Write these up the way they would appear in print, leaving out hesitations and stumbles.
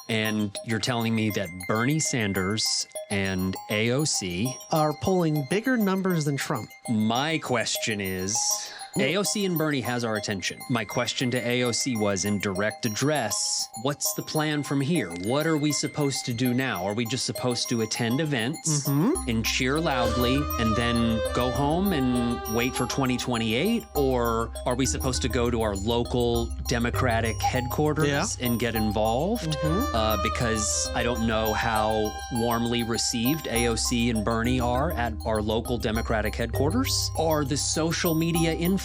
And you're telling me that Bernie Sanders and AOC are polling bigger numbers than Trump. My question is, AOC and Bernie has our attention. My question to AOC was in direct address, what's the plan from here? What are we supposed to do now? Are we just supposed to attend events and cheer loudly and then go home and wait for 2028? Or are we supposed to go to our local Democratic headquarters and get involved? Because I don't know how warmly received AOC and Bernie are at our local Democratic headquarters. Are the social media influencers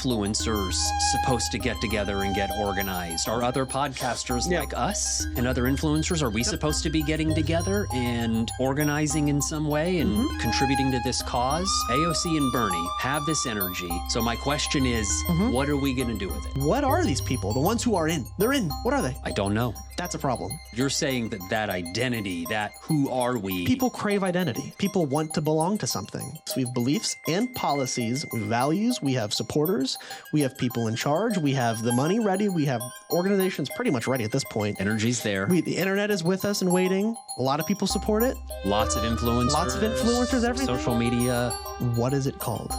supposed to get together and get organized? Are other podcasters like us and other influencers, are we supposed to be getting together and organizing in some way and contributing to this cause? AOC and Bernie have this energy. So my question is, what are we going to do with it? What are these people? The ones who are in. They're in. What are they? I don't know. That's a problem. You're saying that that identity, that who are we? People crave identity. People want to belong to something. So we have beliefs and policies, we have values, we have supporters, we have people in charge, we have the money ready, we have organizations pretty much ready at this point. Energy's there. The internet is with us and waiting. A lot of people support it. Lots of influencers. Lots of influencers, everything. Social media. What is it called?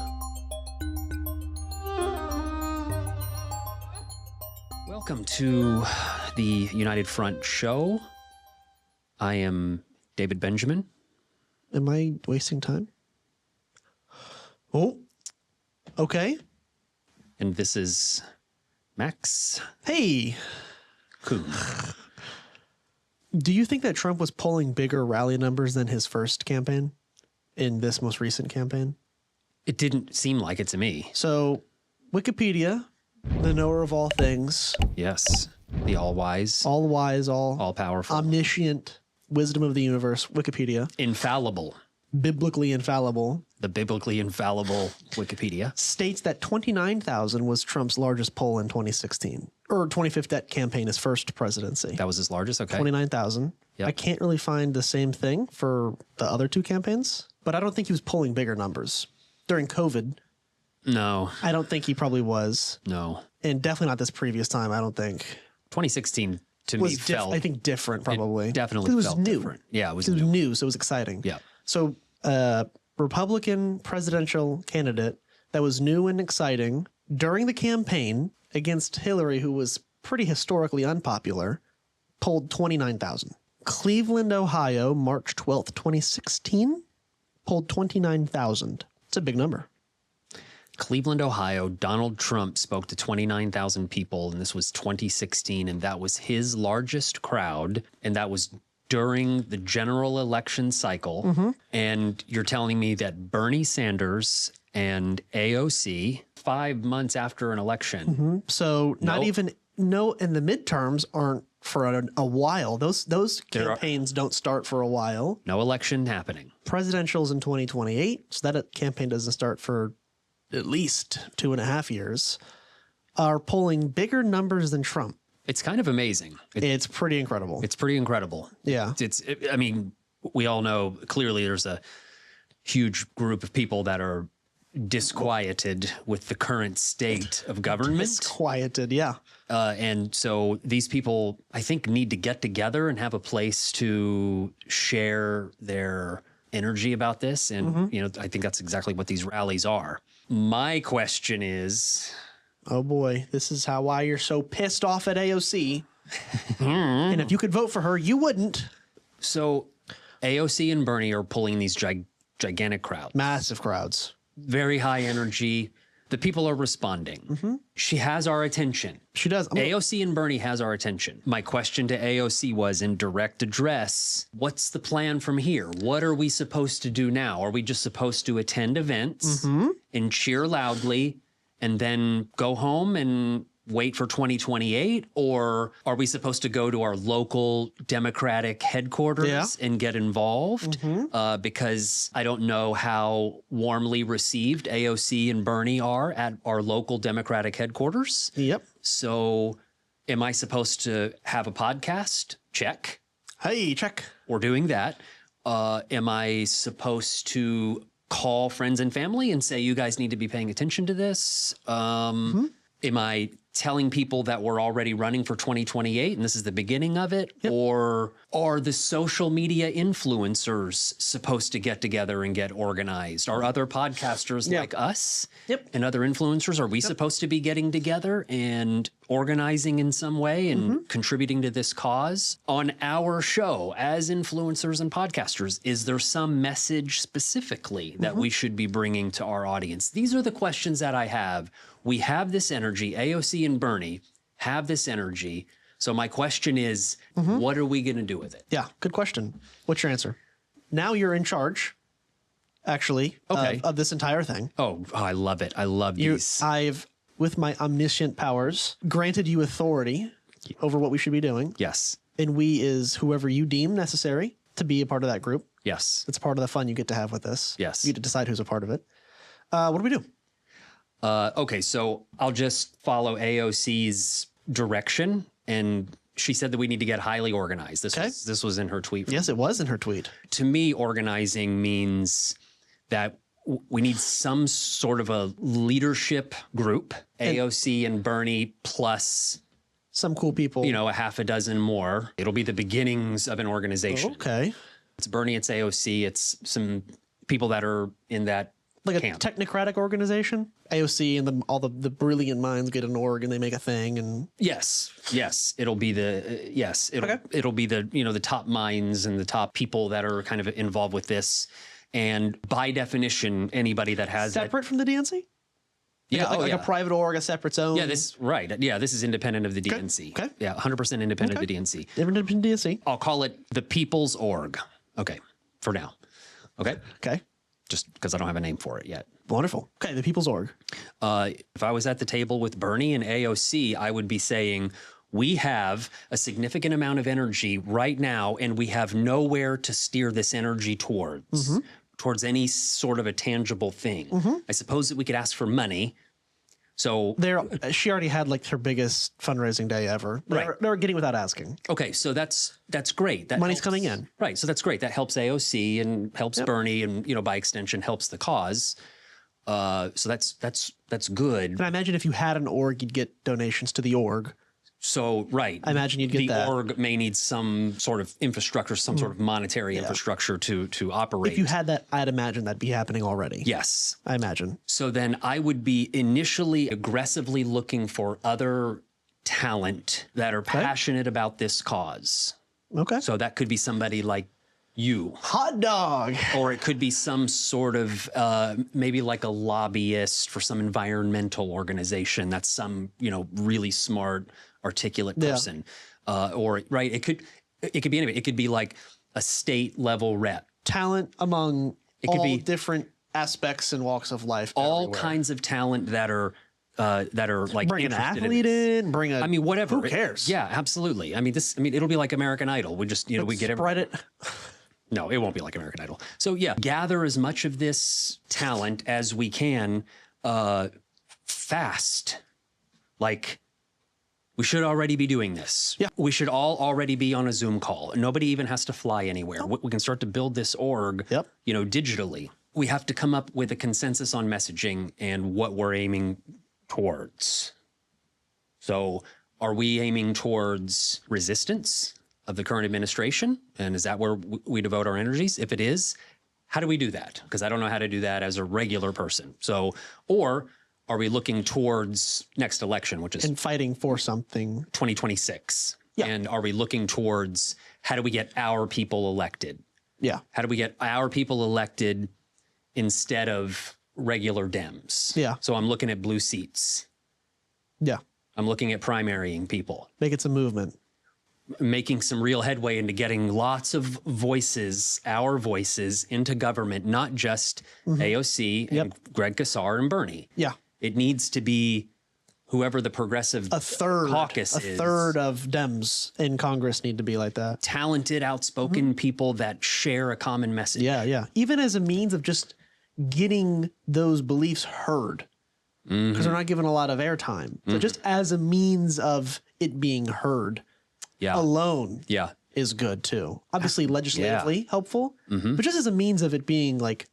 Welcome to the United Front show. I am David Benjamin. Am I wasting time? Oh, okay. And this is Max Hey. Kuhn. Do you think that Trump was polling bigger rally numbers than his first campaign in this most recent campaign? It didn't seem like it to me. So, Wikipedia, the knower of all things, Yes. The all-wise, all wise, all-powerful, omniscient wisdom of the universe, Wikipedia, infallible, biblically infallible, the biblically infallible Wikipedia, states that 29,000 was Trump's largest poll in 2016, or 2015 campaign, his first presidency. That was his largest? Okay. 29,000. Yep. I can't really find the same thing for the other two campaigns, but I don't think he was polling bigger numbers. During COVID, No. I don't think he probably was. No. And definitely not this previous time, I don't think. 2016 to me Was felt... I think different, probably. It definitely it was felt new. different. Yeah, it was It was new. new, so it was exciting. Yeah. So, Republican presidential candidate that was new and exciting during the campaign against Hillary, who was pretty historically unpopular, polled 29,000. Cleveland, Ohio, March 12th, 2016, polled 29,000. It's a big number. Cleveland, Ohio, Donald Trump spoke to 29,000 people, and this was 2016, and that was his largest crowd, and that was during the general election cycle. And you're telling me that Bernie Sanders and AOC, 5 months after an election, So not even, and the midterms aren't for a while. Those campaigns don't start for a while. no election happening. Presidential's in 2028, so that campaign doesn't start for at least 2.5 years, are polling bigger numbers than Trump. It's kind of amazing. It's pretty incredible. It's pretty incredible. Yeah. I mean, we all know clearly there's a huge group of people that are disquieted with the current state of government. Disquieted, yeah. And so these people, I think, need to get together and have a place to share their energy about this. And, you know, I think that's exactly what these rallies are. My question is... Oh boy, this is why you're so pissed off at AOC. And if you could vote for her, you wouldn't. So AOC and Bernie are pulling these gigantic crowds. Massive crowds. Very high energy. The people are responding. She has our attention. She does. AOC and Bernie has our attention. My question to AOC was in direct address, what's the plan from here? What are we supposed to do now? Are we just supposed to attend events and cheer loudly and then go home and wait for 2028? Or are we supposed to go to our local Democratic headquarters and get involved? Because I don't know how warmly received AOC and Bernie are at our local Democratic headquarters. Yep. So am I supposed to have a podcast? Check. Hey, check. We're doing that. Am I supposed to call friends and family and say, you guys need to be paying attention to this? Am I telling people that we're already running for 2028 and this is the beginning of it? Or are the social media influencers supposed to get together and get organized? Are other podcasters like us and other influencers, are we supposed to be getting together and organizing in some way and contributing to this cause? On our show as influencers and podcasters, is there some message specifically that we should be bringing to our audience? These are the questions that I have. We have this energy, AOC and Bernie have this energy. So my question is, what are we going to do with it? Yeah, good question. What's your answer? Now you're in charge, actually, of this entire thing. Oh, I love it. I love these. I've, with my omniscient powers, granted you authority over what we should be doing. Yes. And we is whoever you deem necessary to be a part of that group. Yes. It's part of the fun you get to have with this. Yes. You get to decide who's a part of it. What do we do? Okay, so I'll just follow AOC's direction. And she said that we need to get highly organized. This was in her tweet. Yes, it was in her tweet. To me, organizing means that we need some sort of a leadership group, AOC and Bernie plus some cool people, you know, a half a dozen more. It'll be the beginnings of an organization. Okay. It's Bernie, it's AOC, it's some people that are in that like camp. A technocratic organization. AOC and all the brilliant minds get an org and they make a thing. And yes, it'll be the it'll be the, you know, the top minds and the top people that are kind of involved with this. And by definition, anybody that has separate from the DNC. Like a private org, a separate zone. Yeah, this is independent of the DNC. Okay. Yeah, 100% independent of the DNC. Independent of the DNC. I'll call it the People's Org. Okay, for now. Okay. Okay. Just because I don't have a name for it yet. Wonderful. Okay, the People's Org. If I was at the table with Bernie and AOC, I would be saying, we have a significant amount of energy right now, and we have nowhere to steer this energy towards any sort of a tangible thing. I suppose that we could ask for money. So she already had like her biggest fundraising day ever. They're getting without asking. Okay, so that's great. That money's coming in. Right, so that's great. That helps AOC and helps Bernie, and you know, by extension helps the cause. So that's good. And I imagine if you had an org, you'd get donations to the org. So, right. I imagine you'd get that. The org may need some sort of infrastructure, some sort of monetary infrastructure to operate. If you had that, I'd imagine that'd be happening already. Yes. I imagine. So then I would be initially aggressively looking for other talent that are passionate about this cause. Okay. So that could be somebody like you. Hot dog. Or it could be some sort of, maybe like a lobbyist for some environmental organization. That's some, you know, really smart, articulate person. It could be anybody. It could be like a state level rep. Talent among all different aspects and walks of life. All everywhere. Kinds of talent that are like bring an athlete in, bring a. I mean, whatever. Who cares? Yeah, absolutely. I mean, it'll be like American Idol. We just, we get spread it. No, it won't be like American Idol. So yeah, gather as much of this talent as we can, fast. Like, we should already be doing this. Yeah. We should all already be on a Zoom call. Nobody even has to fly anywhere. We can start to build this org, digitally. We have to come up with a consensus on messaging and what we're aiming towards. So are we aiming towards resistance of the current administration? And is that where we devote our energies? If it is, how do we do that? Because I don't know how to do that as a regular person. So, or are we looking towards next election, which is and fighting for something 2026? Yeah. And are we looking towards how do we get our people elected? Yeah. How do we get our people elected instead of regular Dems? Yeah. So I'm looking at blue seats. Yeah. I'm looking at primarying people. Make it some movement. Making some real headway into getting lots of voices, our voices, into government, not just AOC and Greg Casar and Bernie. Yeah. It needs to be whoever the progressive caucus is. A third of Dems in Congress need to be like that. Talented, outspoken people that share a common message. Yeah, yeah. Even as a means of just getting those beliefs heard. Because they're not given a lot of airtime. So just as a means of it being heard alone is good too. Obviously legislatively helpful, but just as a means of it being like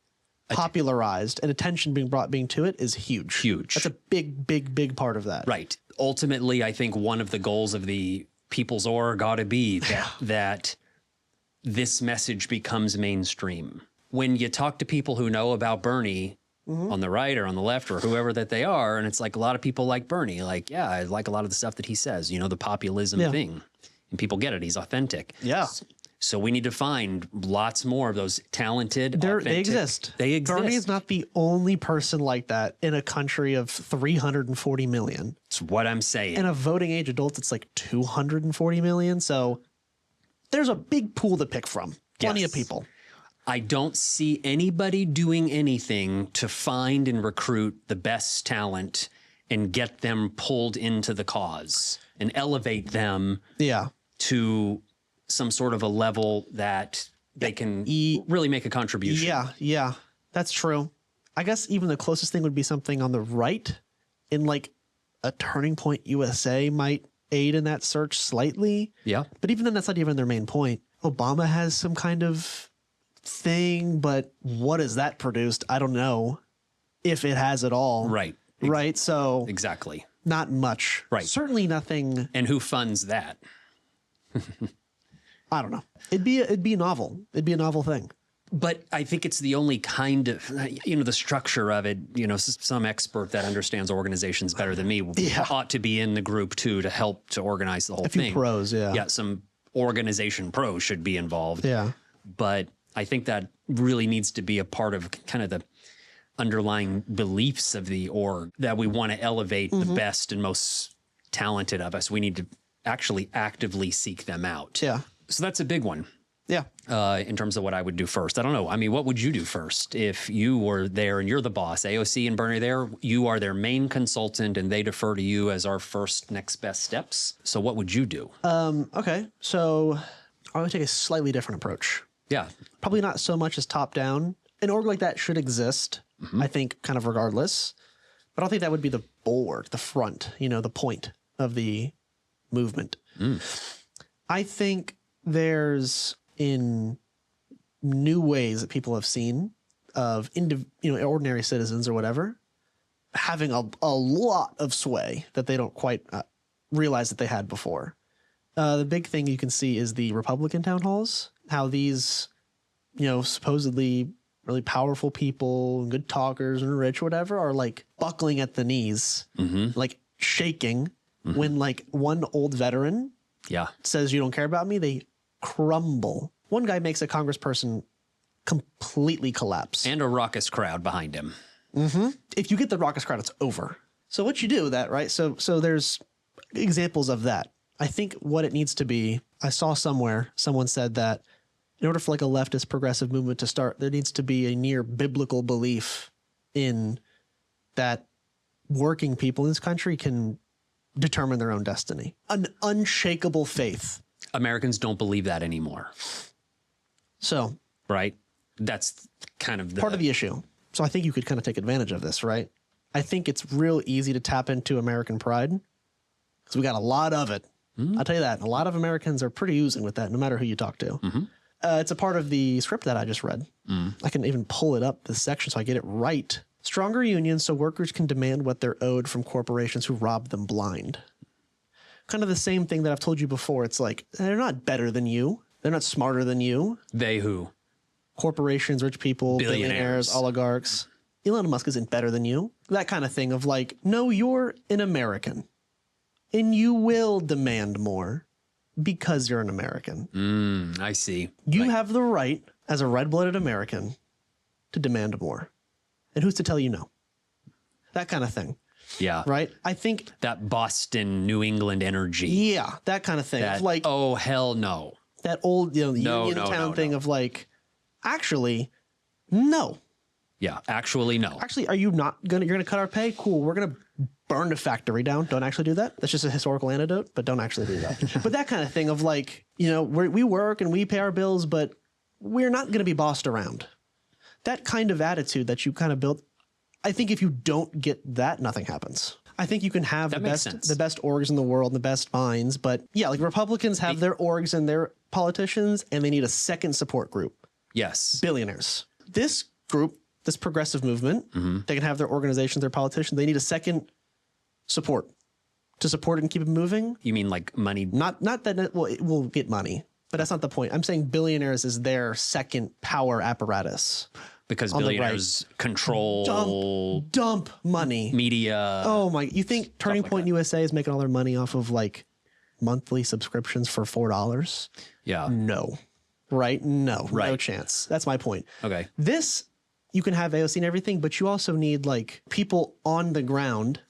popularized and attention being brought to it is huge. Huge. That's a big part of that. Right. ultimately, I think one of the goals of the People's Org ought to be that this message becomes mainstream. When you talk to people who know about Bernie on the right or on the left or whoever that they are, and it's like a lot of people like Bernie, like, yeah, I like a lot of the stuff that he says, you know, the populism thing. And people get it. He's authentic. Yeah. So we need to find lots more of those talented, They authentic. exist. They exist. Bernie is not the only person like that in a country of 340 million. That's what I'm saying. And of voting age adults, it's like 240 million. So there's a big pool to pick from. Plenty of people. I don't see anybody doing anything to find and recruit the best talent and get them pulled into the cause and elevate them to some sort of a level that they can really make a contribution. Yeah, that's true. I guess even the closest thing would be something on the right, in like a Turning Point USA might aid in that search slightly. Yeah. But even then, that's not even their main point. Obama has some kind of thing, but what has that produced? I don't know if it has at all. Right. Right. So exactly. Not much. Right. Certainly nothing. And who funds that? I don't know. It'd be novel. It'd be a novel thing. But I think it's the only kind of, you know, the structure of it, you know, some expert that understands organizations better than me ought to be in the group too to help to organize the whole thing. A few pros, Yeah, some organization pros should be involved. Yeah. But I think that really needs to be a part of kind of the underlying beliefs of the org, that we want to elevate the best and most talented of us. We need to actually actively seek them out. Yeah. So that's a big one. Yeah. In terms of what I would do first. I don't know. I mean, what would you do first if you were there and you're the boss? AOC and Bernie there, you are their main consultant and they defer to you as our first next best steps. So what would you do? Okay. So I would take a slightly different approach. Yeah. Probably not so much as top down. An org like that should exist, I think, kind of regardless. But I don't think that would be the bulwark, the front, you know, the point of the movement. I think there's, in new ways that people have seen of ordinary citizens or whatever, having a lot of sway that they don't quite realize that they had before. The big thing you can see is the Republican town halls, how these, you know, supposedly really powerful people and good talkers and rich, whatever, are like buckling at the knees, like shaking when like one old veteran says, you don't care about me, they crumble. One guy makes a congressperson completely collapse. And a raucous crowd behind him. If you get the raucous crowd, it's over. So what you do with that, right? So there's examples of that. I think what it needs to be, I saw somewhere, someone said that in order for like a leftist progressive movement to start, there needs to be a near biblical belief in that working people in this country can determine their own destiny. An unshakable faith. Americans don't believe that anymore. So, right? That's kind of part of the issue. So I think you could kind of take advantage of this, right? I think it's real easy to tap into American pride because we got a lot of it. I'll tell you that. A lot of Americans are pretty oozing with that, no matter who you talk to. It's a part of the script that I just read. I can even pull it up, this section, so I get it right. Stronger unions so workers can demand what they're owed from corporations who rob them blind. Kind of the same thing that I've told you before. It's like, they're not better than you. They're not smarter than you. They who? Corporations, rich people, billionaires, oligarchs. Elon Musk isn't better than you. That kind of thing of like, no, you're an American. And you will demand more because you're an American. I see. You have the right, as a red-blooded American, to demand more. And who's to tell you no? That kind of thing. Yeah. Right? I think that Boston, New England energy. Yeah, that kind of thing. That, of like, oh, hell no. That old, you know, Uniontown thing of like, actually, no. Yeah, actually, no. Actually, are you not going to, you're going to cut our pay? Cool. We're going to burn the factory down. Don't actually do that. That's just a historical anecdote, but don't actually do that. But that kind of thing of like, you know, we work and we pay our bills, but we're not going to be bossed around. That kind of attitude that you kind of built, I think if you don't get that, nothing happens. I think you can have the best orgs in the world and the best minds, but yeah, like Republicans have their orgs and their politicians, and they need a second support group. Yes. Billionaires. This group, this progressive movement, they can have their organizations, their politicians. They need a second support to support it and keep it moving. You mean like money? Not that it will get money, but that's not the point. I'm saying billionaires is their second power apparatus. Because billionaires control dump money. Media. Oh my! You think Turning Point USA is making all their money off of like monthly subscriptions for $4? Yeah. No. Right? No. Right. No chance. That's my point. Okay. This, you can have AOC and everything, but you also need like people on the ground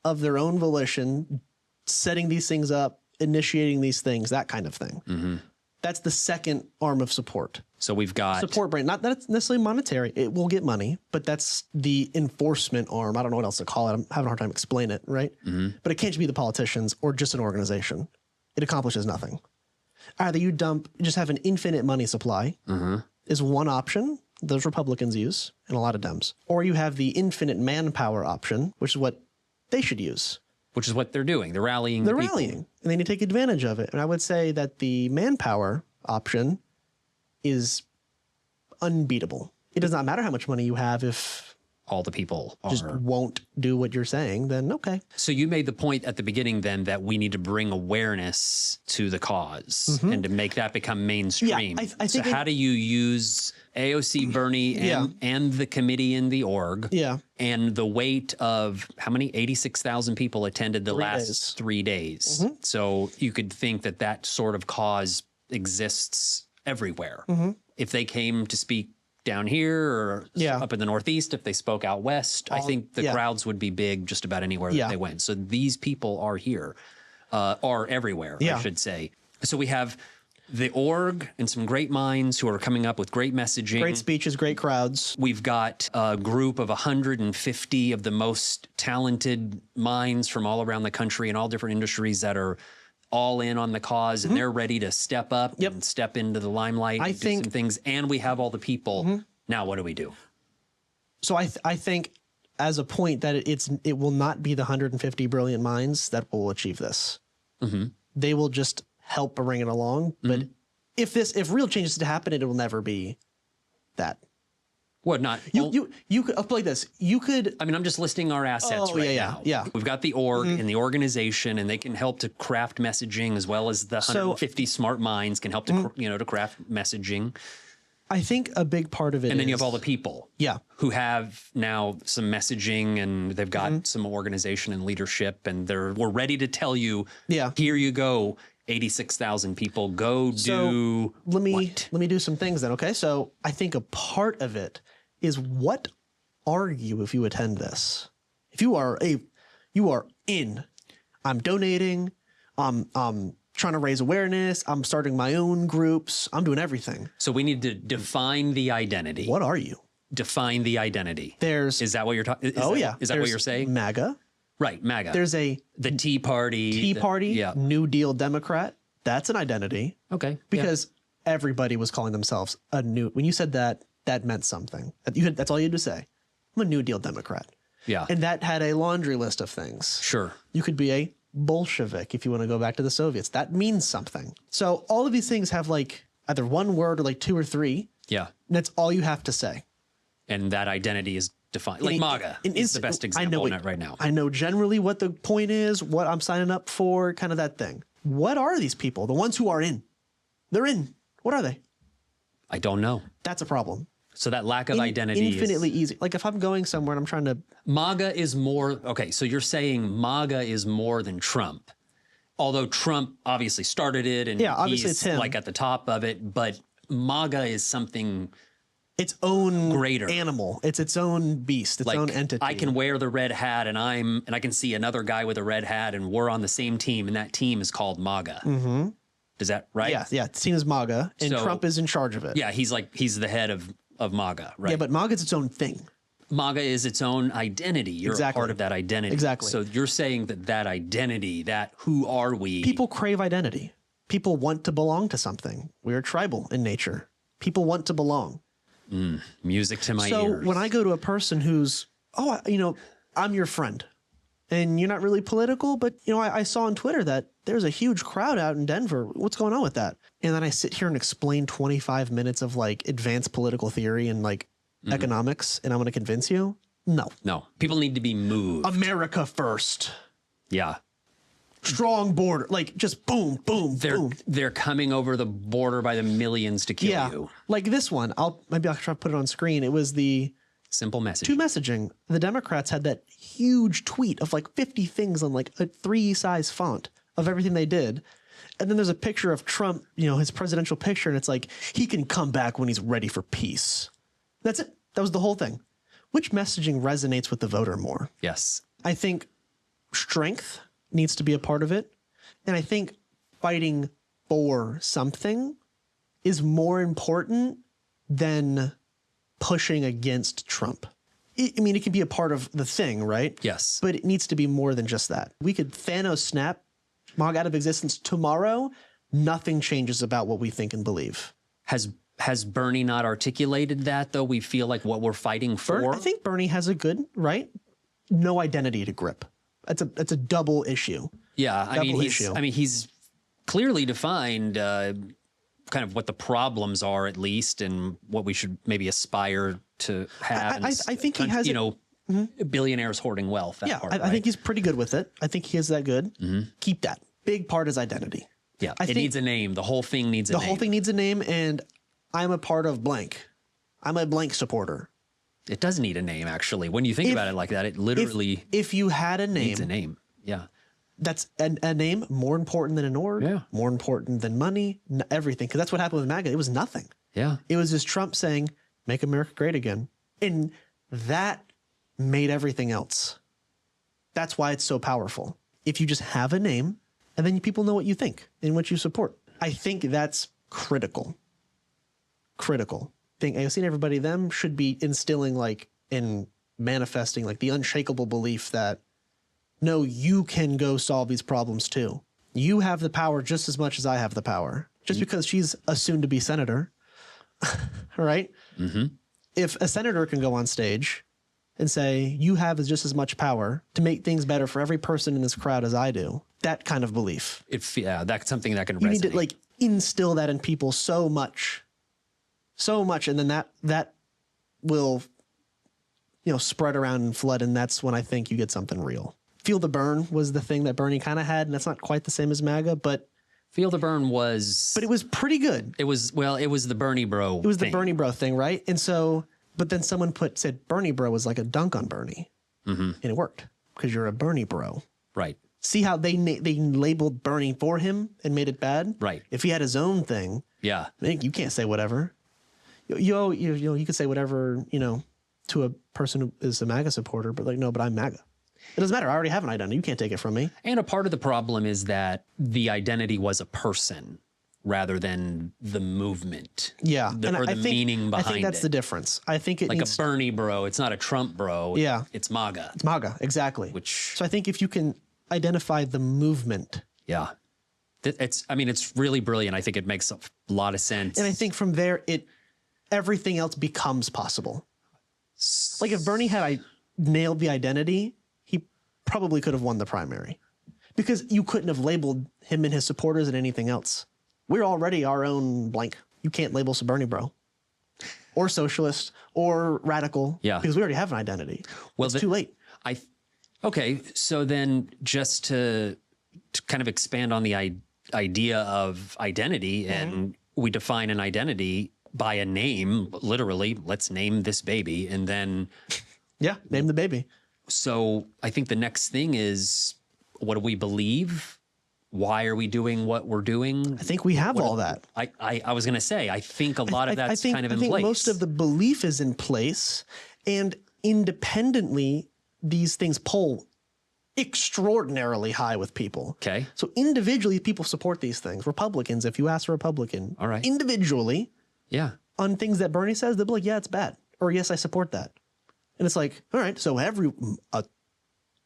of their own volition, setting these things up, initiating these things, that kind of thing. Mm-hmm. That's the second arm of support. So we've got support brand, not that it's necessarily monetary. It will get money, but that's the enforcement arm. I don't know what else to call it. I'm having a hard time explaining it, right? Mm-hmm. But it can't just be the politicians or just an organization. It accomplishes nothing. Either you just have an infinite money supply is one option those Republicans use and a lot of Dems. Or you have the infinite manpower option, which is what they should use. Which is what they're doing. They're rallying. They're rallying, and they need to take advantage of it. And I would say that the manpower option is unbeatable. It does not matter how much money you have if all the people just won't do what you're saying, then okay. So you made the point at the beginning then that we need to bring awareness to the cause and to make that become mainstream. Yeah, I think so how do you use AOC, Bernie, and the committee in the org and the weight of how many? 86,000 people attended the last 3 days. So you could think that that sort of cause exists everywhere. If they came to speak down here or up in the Northeast, if they spoke out West, I think the crowds would be big just about anywhere that they went. So these people are here, are everywhere, I should say. So we have the org and some great minds who are coming up with great messaging. Great speeches, great crowds. We've got a group of 150 of the most talented minds from all around the country and all different industries that are all in on the cause, and they're ready to step up and step into the limelight and do some things. And we have all the people. Now, what do we do? So I think as a point that it will not be the 150 brilliant minds that will achieve this. They will just help bring it along. But if real change is to happen, it will never be that. What not? You could, I'll play this. You could. I mean, I'm just listing our assets now. Yeah. We've got the org and the organization, and they can help to craft messaging, as well as the 150 smart minds can help to to craft messaging. I think a big part of it and then you have all the people who have now some messaging, and they've got some organization and leadership, and we're ready to tell you, here you go, 86,000 people, go do let me do some things then, okay? So I think a part of it is, what are you if you attend this? If you are in, I'm donating, I'm trying to raise awareness, I'm starting my own groups, I'm doing everything. So we need to define the identity. What are you? Define the identity. Is that what you're talking? Is that what you're saying? MAGA. Right, MAGA. There's the Tea Party. New Deal Democrat. That's an identity. Okay. Because everybody was calling themselves when you said that meant something. That's all you had to say. I'm a New Deal Democrat. Yeah. And that had a laundry list of things. Sure. You could be a Bolshevik if you want to go back to the Soviets. That means something. So all of these things have like either one word or like two or three. Yeah. And that's all you have to say. And that identity is defined. Like MAGA is the best example right now. I know generally what the point is, what I'm signing up for, kind of that thing. What are these people? The ones who are in. They're in. What are they? I don't know. That's a problem. So that lack of identity infinitely easy. Like if I'm going somewhere and I'm trying to... MAGA is more... Okay, so you're saying MAGA is more than Trump. Although Trump obviously started it, and obviously it's him. Like at the top of it, but MAGA is something... its own greater animal. It's its own beast, its own entity. I can wear the red hat, and I can see another guy with a red hat, and we're on the same team, and that team is called MAGA. Mm-hmm. Is that right? Yeah. The team is MAGA, and Trump is in charge of it. Yeah, he's the head of MAGA, right? Yeah, but MAGA is its own thing. MAGA is its own identity. You're a part of that identity. Exactly. So you're saying that identity, that who are we? People crave identity. People want to belong to something. We are tribal in nature. People want to belong. Music to my ears. So when I go to a person who's, I'm your friend, and you're not really political, but I saw on Twitter that there's a huge crowd out in Denver. What's going on with that? And then I sit here and explain 25 minutes of like advanced political theory and like economics, and I'm going to convince you? No. People need to be moved. America first. Yeah. strong border, like just boom, boom, boom. They're coming over the border by the millions to kill you. Like this one. Maybe I'll try to put it on screen. It was the simple message. Two messaging. The Democrats had that huge tweet of like 50 things on like a 3-size font of everything they did. And then there's a picture of Trump, you know, his presidential picture, and it's like, he can come back when he's ready for peace. That's it. That was the whole thing. Which messaging resonates with the voter more? Yes. I think strength needs to be a part of it. And I think fighting for something is more important than pushing against Trump. I mean, it can be a part of the thing, right? Yes. But it needs to be more than just that. We could Thanos snap MAGA out of existence tomorrow. Nothing changes about what we think and believe. Has Bernie not articulated that, though? We feel like what we're fighting for? I think Bernie has a good, right? No identity to grip. That's a double issue. Yeah, I mean, he's clearly defined kind of what the problems are, at least, and what we should maybe aspire to have. I think he has, you know, billionaires hoarding wealth. That part, I think he's pretty good with it. I think he is that good. Keep that. Big part is identity. Yeah, it needs a name. The whole thing needs a name. The whole thing needs a name, and I'm a part of blank. I'm a blank supporter. It does need a name, actually. When you think about it like that, it literally if you had a name, needs a name. Yeah. That's a name more important than an org, more important than money, everything. Because that's what happened with MAGA. It was nothing. Yeah. It was just Trump saying, make America great again. And that made everything else. That's why it's so powerful. If you just have a name, and then people know what you think and what you support. I think that's critical. Critical. I think AOC and everybody, them should be instilling like in manifesting like the unshakable belief that no, you can go solve these problems too. You have the power just as much as I have the power. Just because she's a soon-to-be senator, right? If a senator can go on stage and say, you have just as much power to make things better for every person in this crowd as I do, that kind of belief. Yeah, that's something that can resonate. You need to like instill that in people so much, and then that will, you know, spread around and flood, and that's when I think you get something real. Feel the burn was the thing that Bernie kind of had, and that's not quite the same as MAGA, but Feel the burn was... But it was pretty good. It was, well, it was the Bernie bro It was the Bernie bro thing, right? And so, but then someone said Bernie bro was like a dunk on Bernie. And it worked, because you're a Bernie bro. Right. See how they labeled Bernie for him and made it bad? Right. If he had his own thing, yeah, you can't say whatever. You could say whatever, you know, to a person who is a MAGA supporter, but like, no, but I'm MAGA. It doesn't matter. I already have an identity. You can't take it from me. And a part of the problem is that the identity was a person rather than the movement. Yeah. Or the meaning behind it. I think that's the difference. I think it like needs, a Bernie bro. It's not a Trump bro. Yeah. It's MAGA. It's MAGA. Exactly. So I think if you can identify the movement. Yeah. I mean, it's really brilliant. I think it makes a lot of sense. And I think from there, everything else becomes possible. Like if Bernie had nailed the identity, he probably could have won the primary, because you couldn't have labeled him and his supporters and anything else. We're already our own blank. You can't label us a Bernie bro or socialist or radical, because we already have an identity. Well, it's too late. Okay. So then just to kind of expand on the idea of identity, and we define an identity by a name, literally, let's name this baby, and then... Yeah, name the baby. So I think the next thing is, what do we believe? Why are we doing what we're doing? I think we have all that. I was going to say, I think a lot of that's kind of in place. I think most of the belief is in place, and independently, these things poll extraordinarily high with people. Okay. So individually, people support these things. Republicans, if you ask a Republican, all right, individually, yeah, on things that Bernie says, they'll be like, yeah, it's bad, or yes, I support that. And it's like, all right, so a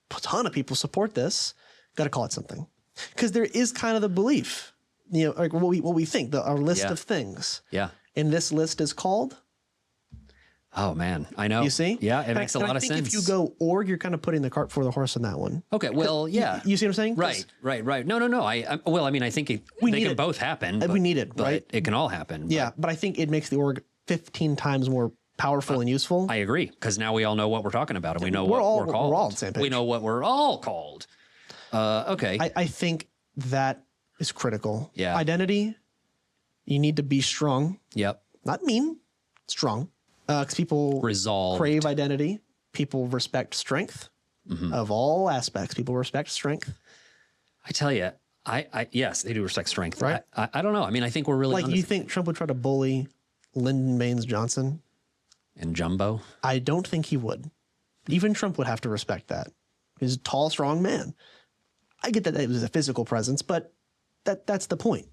ton of people support this. Got to call it something, because there is kind of the belief, you know, like what we think, our list of things. Yeah. And this list is called. Oh man, I know. You see? Yeah, it makes a lot of sense. If you go org, you're kind of putting the cart before the horse on that one. Okay, well, yeah. You see what I'm saying? Right. No. Well, I mean, I think they can both happen. We need it, right? It can all happen. Yeah, but I think it makes the org 15 times more powerful and useful. I agree, because now we all know what we're talking about, and we know what we're called. We're all on the same page. We know what we're all called. Okay. I think that is critical. Yeah. Identity, you need to be strong, Yep. not mean, strong. Because people Resolved. crave identity. People respect strength of all aspects. People respect strength. I tell you, yes, they do respect strength. Right. I don't know. I mean, I think we're really Like, on you this- think Trump would try to bully Lyndon Baines Johnson? and Jumbo. I don't think he would. Even Trump would have to respect that. He's a tall, strong man. I get that it was a physical presence, but that's the point.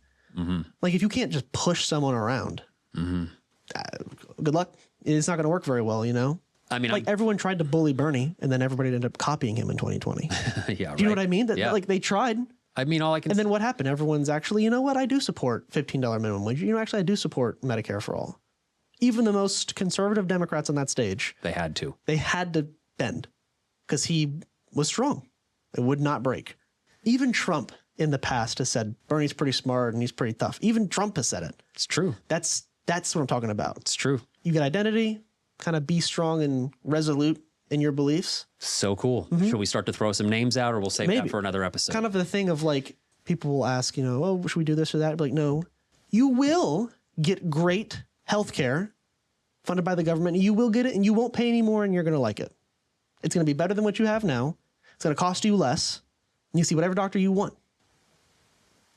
Like, if you can't just push someone around, good luck. It's not going to work very well, you know? I mean, Like, everyone tried to bully Bernie, and then everybody ended up copying him in 2020. yeah. Do you know what I mean? That Yeah. like, they tried, I mean, all I can. and then what happened? Everyone's actually, you know what? I do support $15 minimum wage. You know, actually, I do support Medicare for all. Even the most conservative Democrats on that stage, they had to. they had to bend because he was strong. It would not break. Even Trump in the past has said Bernie's pretty smart and he's pretty tough. Even Trump has said it. It's true. That's what I'm talking about. It's true. You get identity, kind of be strong and resolute in your beliefs. So cool. Should we start to throw some names out, or we'll save that Maybe. for another episode? Kind of the thing of like, people will ask, you know, oh, should we do this or that? I'd be like, no, you will get great healthcare funded by the government. You will get it and you won't pay any more and you're going to like it. It's going to be better than what you have now. It's going to cost you less. And you see whatever doctor you want.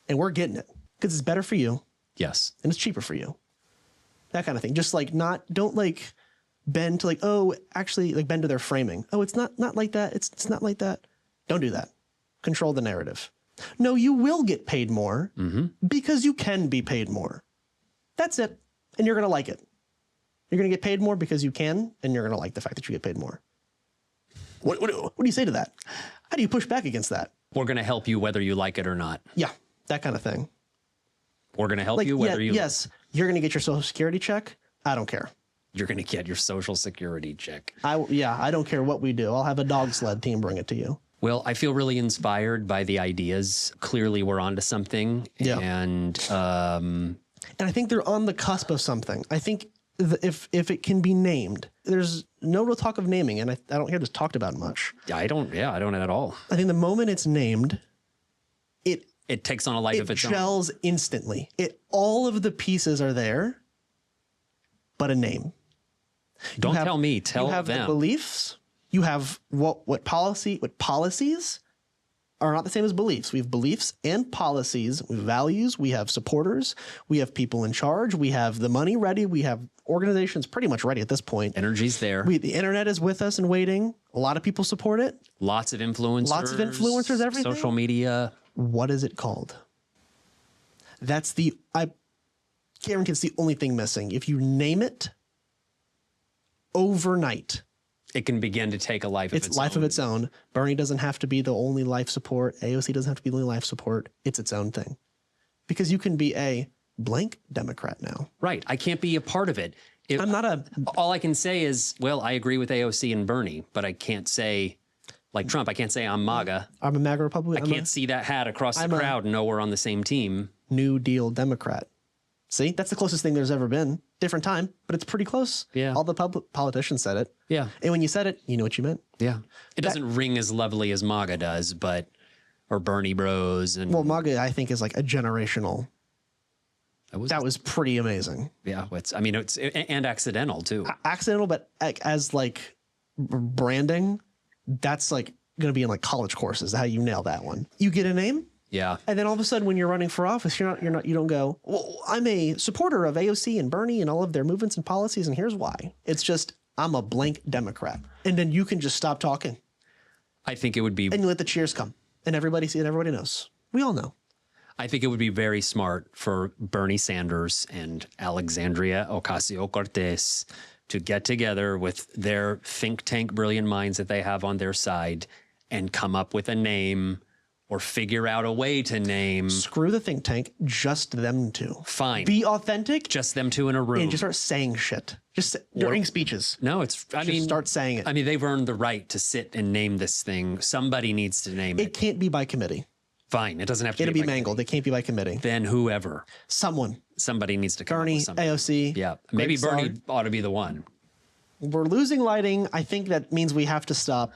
And we're getting it because it's better for you Yes. and it's cheaper for you. That kind of thing. Just like don't like bend to like, oh, actually like bend to their framing. Oh, it's not like that. It's not like that. Don't do that. Control the narrative. No, you will get paid more because you can be paid more. That's it. And you're going to like it. You're going to get paid more because you can, and you're going to like the fact that you get paid more. What do you say to that? How do you push back against that? We're going to help you whether you like it or not. Yeah, that kind of thing. We're going to help Like, you whether you. yes, you're going to get your Social Security check. I don't care. You're going to get your Social Security check. I don't care what we do. I'll have a dog sled team bring it to you. Well, I feel really inspired by the ideas. Clearly, we're onto something. Yeah. And And I think they're on the cusp of something. I think if it can be named, there's no real talk of naming, and I don't hear this talked about much. I don't at all. I think the moment it's named, It takes on a life it of its own. gels instantly. All of the pieces are there, but a name. Don't tell me, tell you have them. the beliefs. You have what policies are not the same as beliefs. We have beliefs and policies. We have values. We have supporters. We have people in charge. We have the money ready. We have organizations pretty much ready at this point. Energy's there. The internet is with us and waiting. A lot of people support it. Lots of influencers. Everything. Social media. What is it called? I guarantee it's the only thing missing. If you name it overnight, It can begin to take a life of its life own. of its own. Bernie doesn't have to be the only life support. AOC doesn't have to be the only life support. It's its own thing. Because you can be a blank Democrat now. Right. I can't be a part of it. I'm not a... All I can say is, well, I agree with AOC and Bernie, but I can't say, like Trump, I can't say I'm MAGA. I'm a MAGA Republican. I can't see that hat across the crowd and know we're on the same team. New Deal Democrat. See? That's the closest thing there's ever been. Different time, but it's pretty close. Yeah. All the politicians said it. Yeah. And when you said it, you know what you meant. Yeah. It doesn't ring as lovely as MAGA does, or Bernie Bros. And Well, MAGA, I think, is like a generational... That was pretty amazing. Yeah, it's and accidental too. Accidental, but as like branding, that's like going to be in like college courses. How you nail that one. You get a name, Yeah. and then all of a sudden, when you're running for office, you don't go, well, I'm a supporter of AOC and Bernie and all of their movements and policies, and here's why. It's just I'm a blank Democrat, and then you can just stop talking, I think it would be and you let the cheers come, and everybody see it. Everybody knows. We all know. I think it would be very smart for Bernie Sanders and Alexandria Ocasio-Cortez to get together with their think tank brilliant minds that they have on their side and come up with a name or figure out a way to name. Screw the think tank. Just them two. Fine. Be authentic. Just them two in a room. And just start saying shit. Just during speeches. No, Start saying it. I mean, they've earned the right to sit and name this thing. Somebody needs to name It it. can't be by committee. Fine. It doesn't have to It'll be be mangled. It can't be by committee. Then Somebody needs to come up Bernie, with something. AOC. Yeah. Maybe Greg Bernie Saar. ought to be the one. We're losing lighting. I think that means we have to stop.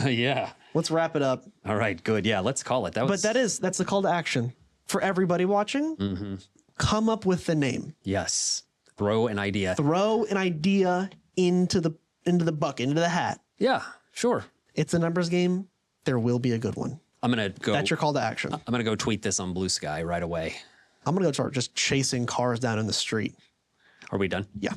Yeah. Let's wrap it up. All right, good. Yeah, let's call it. But that's the call to action for everybody watching. Mm-hmm. Come up with the name. Yes. Throw an idea. Throw an idea into the bucket, into the hat. Yeah, sure. It's a numbers game. There will be a good one. I'm going to go. That's your call to action. I'm going to go tweet this on Blue Sky right away. I'm going to go start just chasing cars down in the street. Are we done? Yeah.